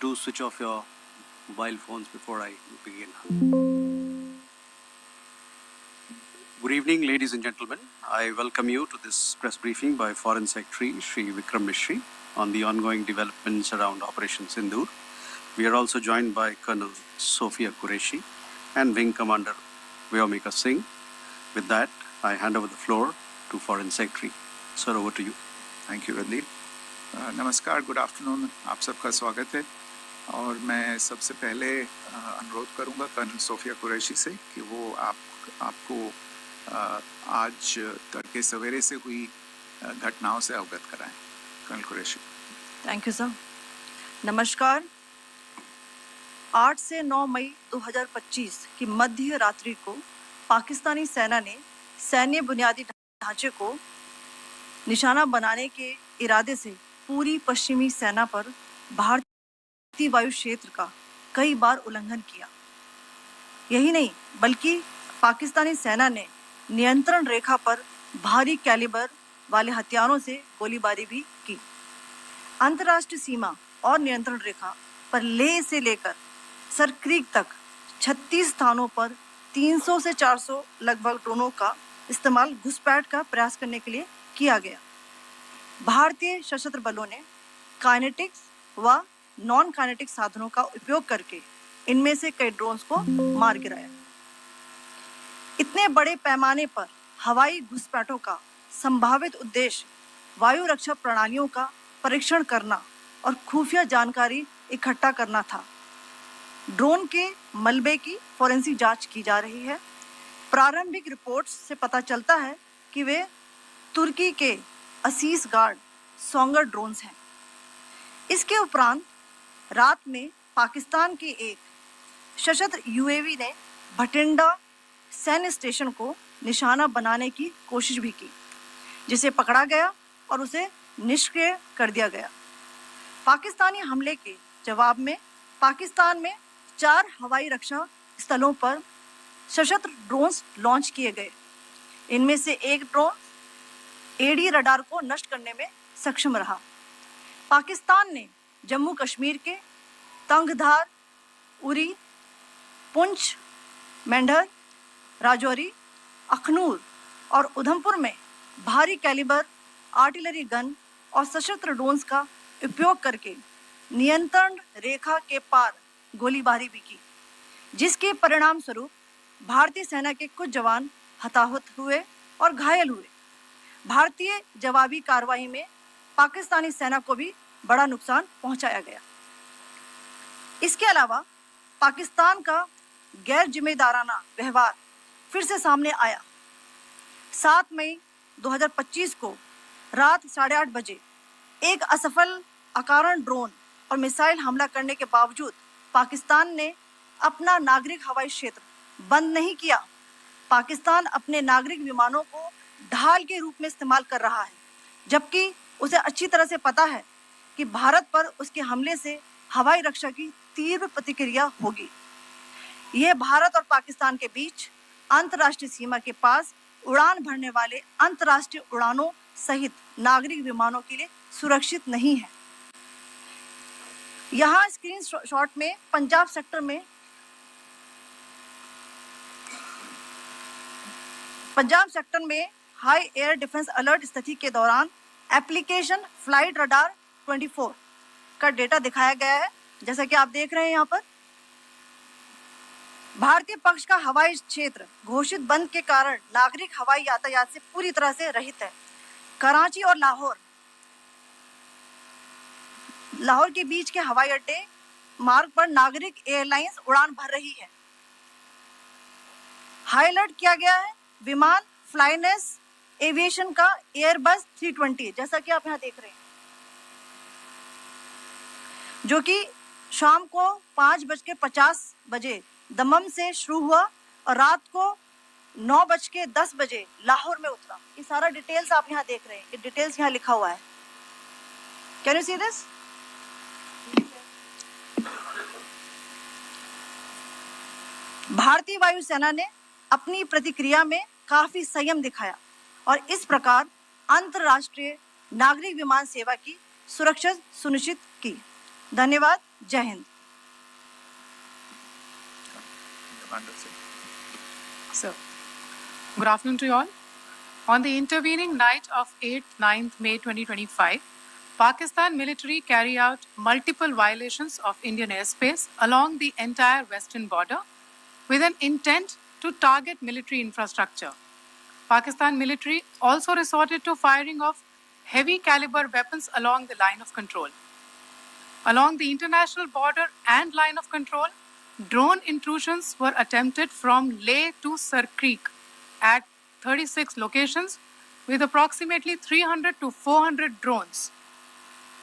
do switch off your mobile phones before I begin. Good evening, ladies and gentlemen. I welcome you to this press briefing by Foreign Secretary Shri Vikram Misri on the ongoing developments around Operation Sindoor. We are also joined by Colonel Sophia Qureshi and Wing Commander Vyomika Singh. With that, I hand over the floor to Foreign Secretary. Sir, over to you. Thank you Randeep. नमस्कार, good afternoon, आप सबका स्वागत है। और मैं सबसे पहले अनुरोध करूंगा कर्नल सोफिया कुरैशी से कि वो आपको आज तड़के सवेरे से हुई घटनाओं से अवगत कराएं। Colonel Qureshi. Thank you sir. नमस्कार। 8 से 9 मई 2025 की मध्य रात्रि को पाकिस्तानी सेना ने सैन्य बुनियादी ढांचे को निशाना बनाने के इरादे से पूरी पश्चिमी सेना पर भारतीय वायु क्षेत्र का कई बार उल्लंघन किया। यही नहीं बल्कि पाकिस्तानी सेना ने नियंत्रण रेखा पर भारी कैलिबर वाले हथियारों से गोलीबारी भी की। अंतर्राष्ट्रीय सीमा और नियंत्रण रेखा पर लेह से लेकर सरक्रीक तक 36 स्थानों पर 300 से 400 लगभग ड्रोनों का इस्तेमाल घुसपैठ का प्रयास करने के लिए किया गया। भारतीय सशस्त्र बलों ने काइनेटिक्स व नॉन काइनेटिक साधनों का उपयोग करके इनमें से कई ड्रोन्स को मार गिराया। इतने बड़े पैमाने पर हवाई घुसपैठों का संभावित उद्देश्य वायु रक्षा प्रणालियों का परीक्षण करना और खुफिया जानकारी इकट्ठा करना था। ड्रोन के मलबे की फोरेंसिक जांच की जा रही है। प्रारंभिक रिपोर्ट्स से पता चलता है कि वे तुर्की के असीस गार्ड सोंगर ड्रोन्स हैं। इसके उपरांत रात में पाकिस्तान के एक सशस्त्र यूएवी ने भटिंडा सैन्य स्टेशन को निशाना बनाने की कोशिश भी की, जिसे पकड़ा गया और उसे निष्क्रिय कर दिया गया। पाकिस्तानी हमले के जवाब में पाकिस्तान में 4 हवाई रक्षा स्थलों पर सशस्त्र ड्रोन्स लॉन्च किए गए। इनमें से एक ड्रोन एडी रडार को नष्ट करने में सक्षम रहा। पाकिस्तान ने जम्मू कश्मीर के तंगधार, उरी, पुंछ, मेंढर, राजौरी, अखनूर और उधमपुर में भारी कैलिबर आर्टिलरी गन और सशस्त्र ड्रोन्स का उपयोग करके नियंत्रण रेखा के पार गोलीबारी भी की, जिसके परिणाम स्वरूप भारतीय सेना के कुछ जवान हताहत हुए और घायल हुए। भारतीय जवाबी कार्रवाई में पाकिस्तानी सेना को भी बड़ा नुकसान पहुंचाया गया। इसके अलावा पाकिस्तान का गैर जिम्मेदाराना व्यवहार फिर से सामने आया। 7 मई 2025 को रात 8:30 बजे एक असफल अकारण ड्रोन और मिसाइल हमला करने के बावजूद पाकिस्तान ने अपना नागरिक हवाई क्षेत्र बंद नहीं किया। पाकिस्तान अपने नागरिक विमानों को ढाल के रूप में इस्तेमाल कर रहा है, जबकि उसे अच्छी तरह से पता है कि भारत पर उसके हमले से हवाई रक्षा की तीव्र प्रतिक्रिया होगी। यह भारत और पाकिस्तान के बीच अंतर्राष्ट्रीय सीमा के पास उड़ान भरने वाले अंतर्राष्ट्रीय उड़ानों सहित नागरिक विमानों के लिए सुरक्षित नहीं है। यहाँ स्क्रीन शॉट में पंजाब सेक्टर में हाई एयर डिफेंस अलर्ट स्थिति के दौरान एप्लीकेशन फ्लाइट रडार 24 का डेटा दिखाया गया है। जैसा कि आप देख रहे हैं यहाँ पर भारतीय पक्ष का हवाई क्षेत्र घोषित बंद के कारण नागरिक हवाई यातायात से पूरी तरह से रहित है। कराची और लाहौर के बीच के हवाई अड्डे मार्ग पर नागरिक एयरलाइंस उड़ान भर रही है। हाई अलर्ट किया गया है विमान फ्लाइनेस एविएशन का एयरबस 320, जैसा कि आप यहाँ देख रहे हैं, जो कि शाम को 5:50 बजे दमम से शुरू हुआ और रात को 9:10 बजे लाहौर में उतरा। ये सारा डिटेल्स आप यहाँ देख रहे हैं, ये डिटेल्स यहाँ लिखा हुआ है। Can you see this? भारतीय वायुसेना ने अपनी प्रतिक्रिया में काफी संयम दिखाया और इस प्रकार अंतर्राष्ट्रीय नागरिक विमान सेवा की सुरक्षा सुनिश्चित की। धन्यवाद। जय Hind. Commander Singh. So, good afternoon to you all. On the intervening night of 8th-9th May 2025, Pakistan military carry out multiple violations of Indian airspace along the entire western border with an intent to target military infrastructure. Pakistan military also resorted to firing of heavy caliber weapons along the line of control. Along the international border and line of control, drone intrusions were attempted from Leh to Sar Creek at 36 locations with approximately 300 to 400 drones.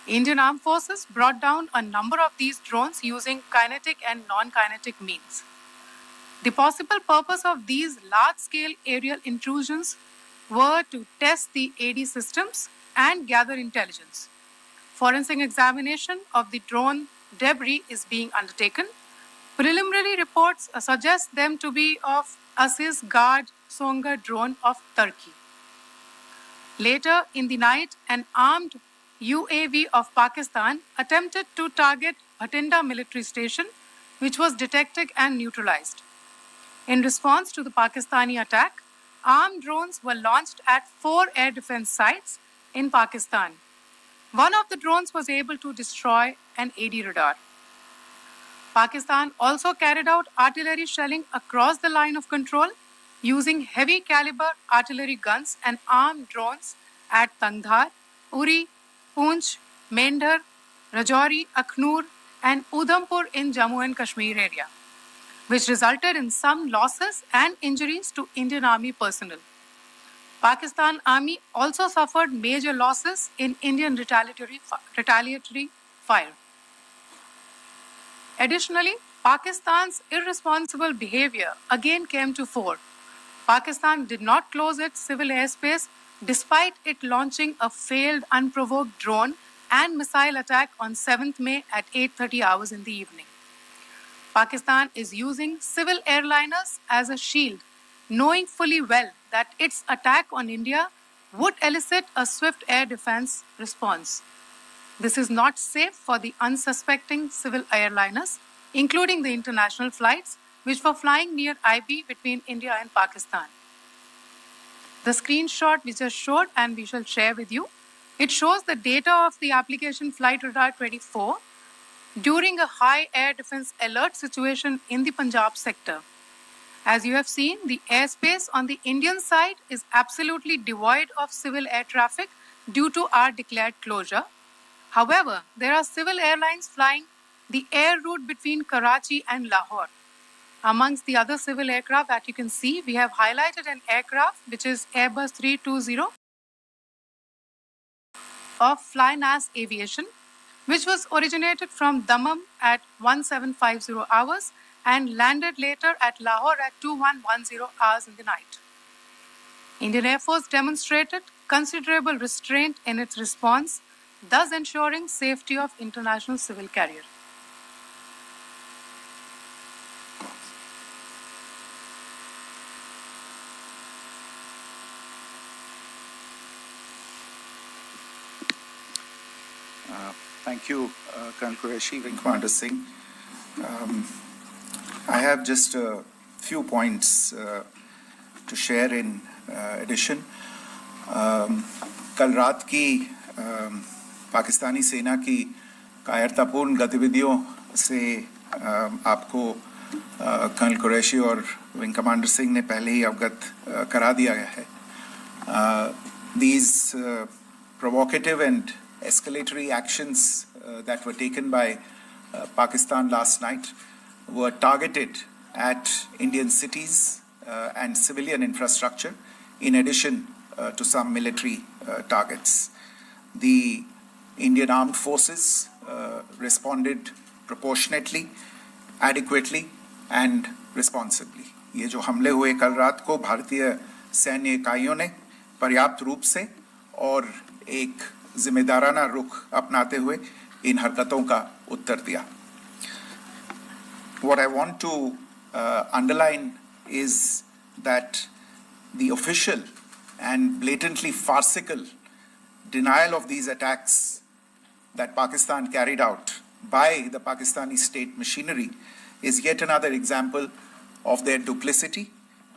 Indian Armed Forces brought down a number of these drones using kinetic and non-kinetic means. The possible purpose of these large-scale aerial intrusions were to test the AD systems and gather intelligence. Forensic examination of the drone debris is being undertaken. Preliminary reports suggest them to be of Aziz Guard Songa drone of Turkey. Later in the night, an armed UAV of Pakistan attempted to target Bhatinda military station, which was detected and neutralized. In response to the Pakistani attack, armed drones were launched at 4 air defense sites in Pakistan. One of the drones was able to destroy an AD radar. Pakistan also carried out artillery shelling across the line of control using heavy caliber artillery guns and armed drones at Tangdhar, Uri, Poonch, Mendhar, Rajouri, Akhnur, and Udhampur in Jammu and Kashmir area, which resulted in some losses and injuries to Indian Army personnel. Pakistan Army also suffered major losses in Indian retaliatory fire. Additionally, Pakistan's irresponsible behavior again came to fore. Pakistan did not close its civil airspace despite it launching a failed unprovoked drone and missile attack on 7th May at 8:30 hours in the evening. Pakistan is using civil airliners as a shield, knowing fully well that its attack on India would elicit a swift air defense response. This is not safe for the unsuspecting civil airliners, including the international flights, which were flying near IB between India and Pakistan. The screenshot we just showed and we shall share with you, it shows the data of the application Flight Radar 24 during a high air defense alert situation in the Punjab sector. As you have seen, the airspace on the Indian side is absolutely devoid of civil air traffic due to our declared closure. However, there are civil airlines flying the air route between Karachi and Lahore. Amongst the other civil aircraft that you can see, we have highlighted an aircraft which is Airbus 320 of Flynas Aviation, which was originated from Dammam at 1750 hours and landed later at Lahore at 2110 hours in the night. Indian Air Force demonstrated considerable restraint in its response, thus ensuring safety of international civil carrier. Thank you, Colonel Qureshi, Wing Commander Singh. I have just a few points to share in addition. कल रात की पाकिस्तानी सेना की कायरतापूर्ण गतिविधियों से आपको colonel Qureshi और विंग कमांडर सिंह ने पहले ही अवगत करा दिया गया है. These provocative and escalatory actions that were taken by Pakistan last night were targeted at Indian cities and civilian infrastructure, in addition to some military targets. The Indian Armed Forces responded proportionately, adequately and responsibly. ये जो हमले हुए कल रात को भारतीय सैन्य इकाइयों ने पर्याप्त रूप से और एक जिम्मेदाराना रुख अपनाते हुए इन हरकतों का उत्तर दिया. What I want to underline is that the official and blatantly farcical denial of these attacks that Pakistan carried out by the Pakistani state machinery is yet another example of their duplicity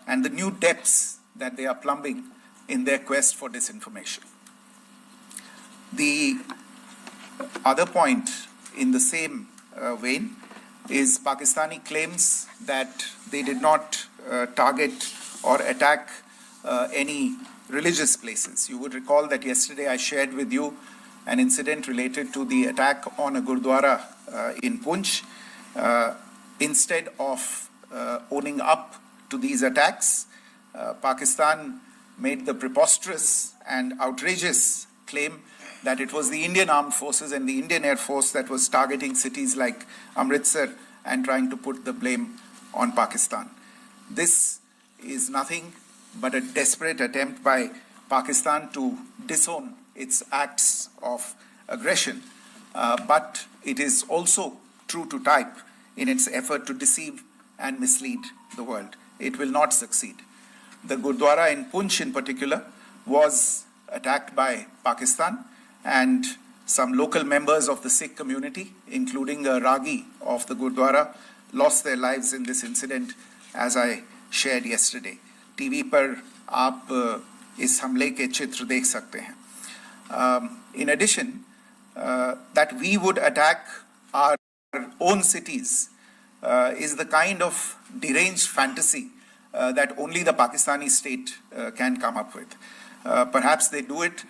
and the new depths that they are plumbing in their quest for disinformation. The other point in the same vein is Pakistani claims that they did not target or attack any religious places. You would recall that yesterday I shared with you an incident related to the attack on a Gurdwara in Poonch. Instead of owning up to these attacks, Pakistan made the preposterous and outrageous claim that it was the Indian Armed Forces and the Indian Air Force that was targeting cities like Amritsar and trying to put the blame on Pakistan. This is nothing but a desperate attempt by Pakistan to disown its acts of aggression, but it is also true to type in its effort to deceive and mislead the world. It will not succeed. The Gurdwara in Poonch in particular was attacked by Pakistan, and some local members of the Sikh community, including a Ragi of the Gurdwara, lost their lives in this incident, as I shared yesterday. TV पर आप इस हमले के चित्र देख सकते हैं. In addition, that we would attack our own cities is the kind of deranged fantasy that only the Pakistani state can come up with. Perhaps they do it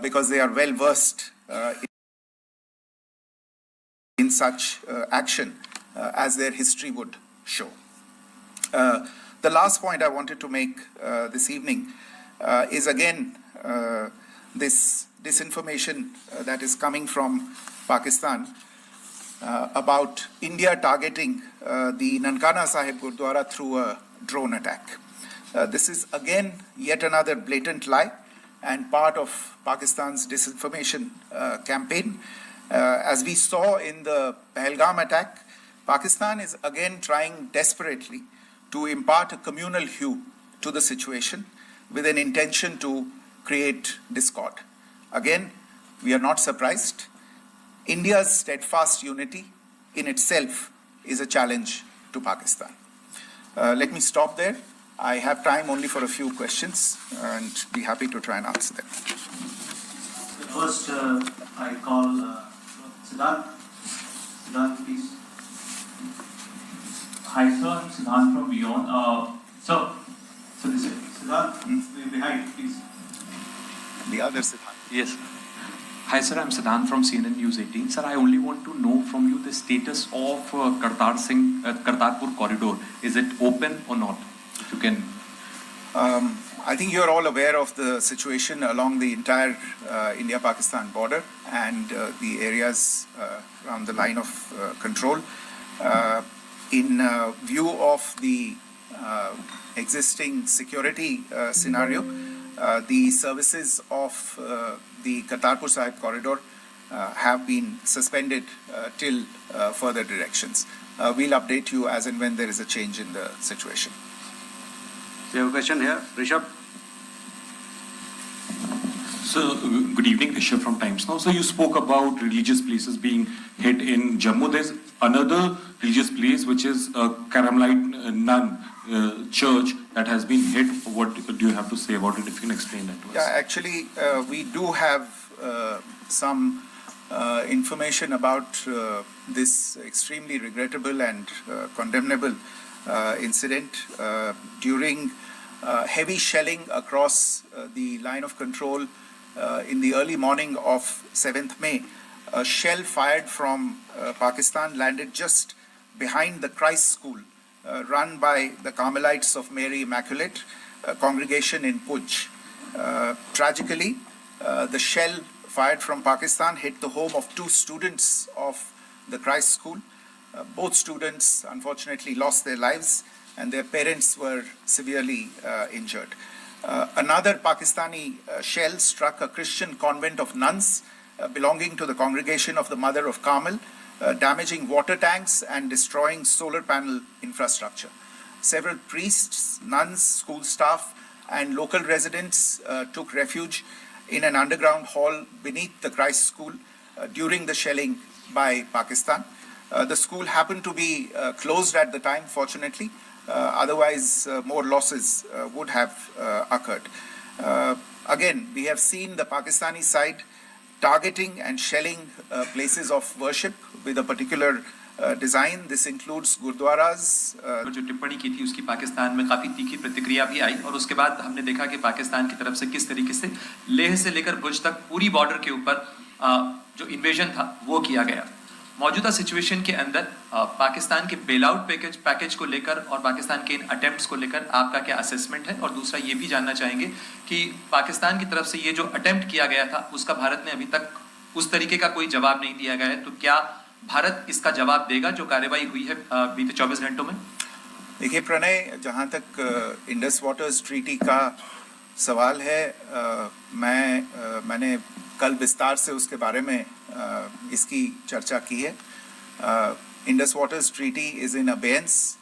because they are well versed in such action as their history would show. The last point I wanted to make this evening is again this disinformation that is coming from Pakistan about India targeting the Nankana Sahib Gurdwara through a drone attack. This is again yet another blatant lie and part of Pakistan's disinformation campaign. As we saw in the Pahalgam attack, Pakistan is again trying desperately to impart a communal hue to the situation with an intention to create discord. Again, we are not surprised. India's steadfast unity in itself is a challenge to Pakistan. Let me stop there. I have time only for a few questions and be happy to try and answer them. First, I call Siddharth. Siddharth, please. Hi, sir. I'm Siddharth from Beyond. So this is Siddharth, behind, please. The other Siddharth. yes. Hi, sir. I'm Siddharth from CNN News 18. Sir, I only want to know from you the status of Kartarpur corridor. Is it open or not? If you can. I think you're all aware of the situation along the entire India-Pakistan border and the areas around the line of control. In view of the existing security scenario, the services of the Kartarpur Sahib corridor have been suspended till further directions. We'll update you as and when there is a change in the situation. So you have a question here, Rishabh? So, good evening, Rishabh from Times Now. So, you spoke about religious places being hit in Jammu. There's another religious place which is a Carmelite nun church that has been hit. What do you have to say about it? If you can explain that to us. Yeah, actually, we do have some information about this extremely regrettable and condemnable incident. During heavy shelling across the line of control in the early morning of 7th May, a shell fired from Pakistan landed just behind the Christ School run by the Carmelites of Mary Immaculate congregation in Poonch. Tragically, the shell fired from Pakistan hit the home of 2 students of the Christ School. Both students unfortunately lost their lives and their parents were severely injured. Another Pakistani shell struck a Christian convent of nuns belonging to the congregation of the Mother of Carmel, damaging water tanks and destroying solar panel infrastructure. Several priests, nuns, school staff, and local residents took refuge in an underground hall beneath the Christ School during the shelling by Pakistan. The school happened to be closed at the time, fortunately. Otherwise, more losses would have occurred. Again, we have seen the Pakistani side targeting and shelling places of worship with a particular design. This includes gurdwaras. जो टिप्पणी की थी उसकी पाकिस्तान में काफी तीखी प्रतिक्रिया भी आई और उसके बाद हमने देखा कि पाकिस्तान की तरफ से किस तरीके से लेह से लेकर भुज तक पूरी बॉर्डर के ऊपर जो इन्वेजन था वो किया गया। मौजूदा सिचुएशन के अंदर पाकिस्तान के बेल आउट पैकेज को लेकर और पाकिस्तान के इन अटेम्प्ट्स को लेकर आपका क्या असेसमेंट है? और दूसरा ये भी जानना चाहेंगे कि पाकिस्तान की तरफ से ये जो अटेम्प्ट किया गया था उसका भारत ने अभी तक उस तरीके का कोई जवाब नहीं दिया गया है, तो क्या भारत इसका जवाब देगा जो कार्रवाई हुई है बीते 24 घंटों में? देखिए प्रणय, जहाँ तक इंडस वाटर्स ट्रीटी का सवाल है, मैंने कल विस्तार से उसके बारे में इसकी चर्चा की है। Indus waters treaty is in abeyance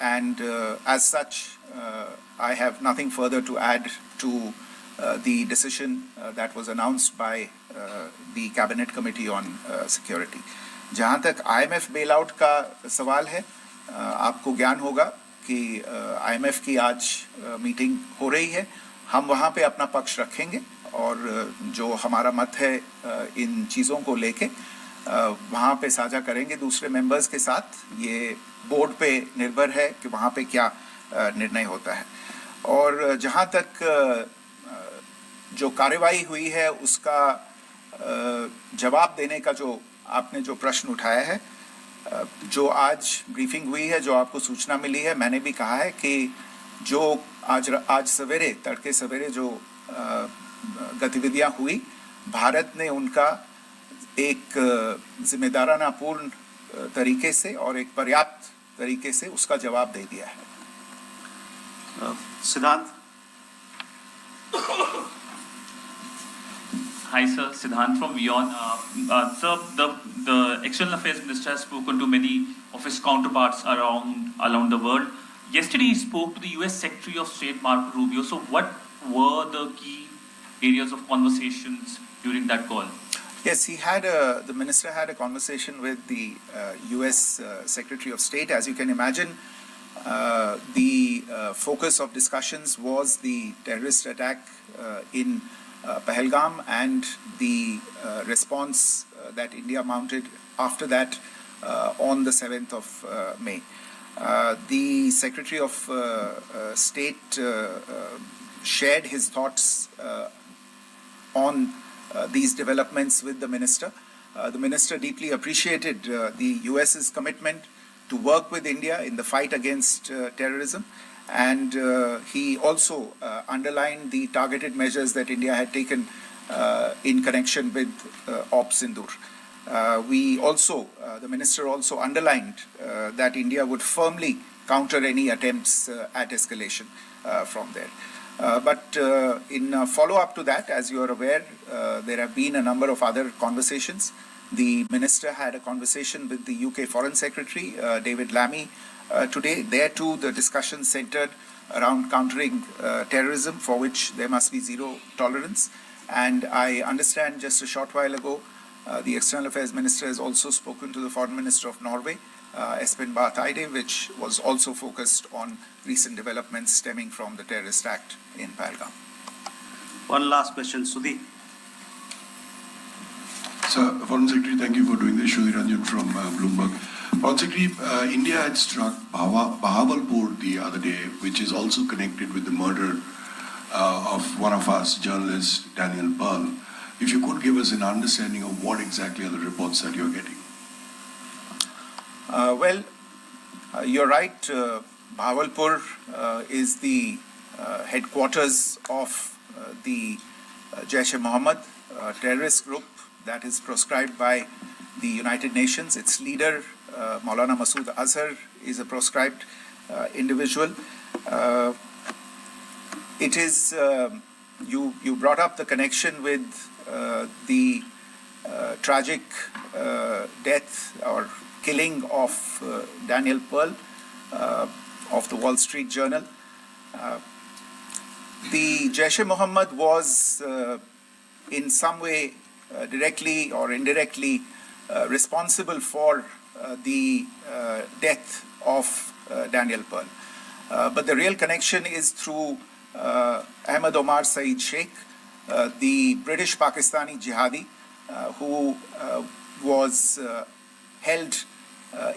and as such I have nothing further to add to the decision that was announced by the Cabinet Committee on Security. जहाँ तक IMF bailout का सवाल है, आपको ज्ञान होगा कि IMF की आज मीटिंग हो रही है। हम वहाँ पे अपना पक्ष रखेंगे और जो हमारा मत है इन चीज़ों को लेके वहाँ पे साझा करेंगे दूसरे मेंबर्स के साथ। ये बोर्ड पे निर्भर है कि वहाँ पे क्या निर्णय होता है। और जहाँ तक जो कार्रवाई हुई है उसका जवाब देने का जो आपने जो प्रश्न उठाया है, जो आज ब्रीफिंग हुई है, जो आपको सूचना मिली है, मैंने भी कहा है कि जो आज सवेरे तड़के सवेरे जो गतिविधियां हुई, भारत ने उनका एक जिम्मेदाराना पूर्ण तरीके से और एक पर्याप्त तरीके से उसका जवाब दे दिया है। Siddhant. Hi sir, Siddhant from WION. Sir, the External Affairs Minister has spoken to many of his counterparts around the world. Yesterday he spoke to the US Secretary of State Marco Rubio. So what were the key areas of conversations during that call? Yes, the minister had a conversation with the US Secretary of State. As you can imagine, the focus of discussions was the terrorist attack in Pahalgam and the response that India mounted after that on the 7th of May. The Secretary of State shared his thoughts on these developments with the minister. The minister deeply appreciated the US's commitment to work with India in the fight against terrorism, and he also underlined the targeted measures that India had taken in connection with Op Sindoor. The minister also underlined that India would firmly counter any attempts at escalation from there. But in follow-up to that, as you are aware, there have been a number of other conversations. The minister had a conversation with the UK Foreign Secretary, David Lammy, today. There too, the discussion centered around countering terrorism, for which there must be zero tolerance. And I understand just a short while ago, the External Affairs Minister has also spoken to the Foreign Minister of Norway, Espen Barth Eide, which was also focused on recent developments stemming from the terrorist act in Pahalgam. One last question, Sudhi. Sir, Foreign Secretary, thank you for doing this. Sudhi Ranjan from Bloomberg. Foreign Secretary, India had struck Bahawalpur the other day, which is also connected with the murder of one of us, journalist Daniel Pearl. If you could give us an understanding of what exactly are the reports that you're getting. You're right. Bahawalpur is the headquarters of the Jaish-e-Mohammed terrorist group that is proscribed by the United Nations. Its leader, Maulana Masood Azhar, is a proscribed individual. It is, you brought up the connection with the tragic death or killing of Daniel Pearl of the Wall Street Journal. The Jaish-e-Mohammed was in some way directly or indirectly responsible for the death of Daniel Pearl. But the real connection is through Ahmed Omar Saeed Sheikh, the British Pakistani jihadi who was held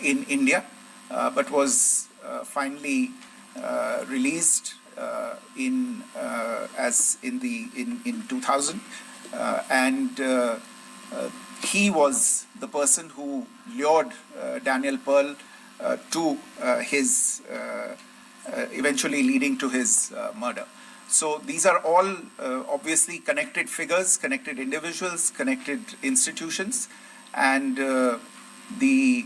in India but was finally released in 2000, and he was the person who lured Daniel Pearl to his eventually leading to his murder. So these are all obviously connected figures, connected individuals, connected institutions, and the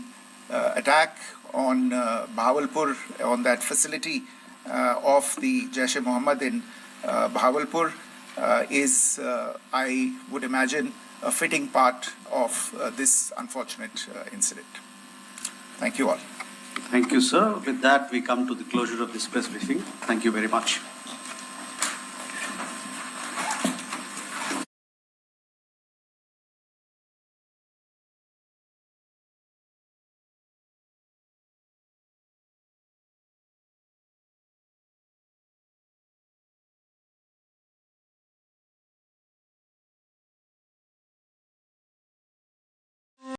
attack on Bahawalpur, on that facility of the Jaish-e-Mohammed in Bahawalpur is, I would imagine, a fitting part of this unfortunate incident. Thank you all. Thank you, sir. With that, we come to the closure of this press briefing. Thank you very much.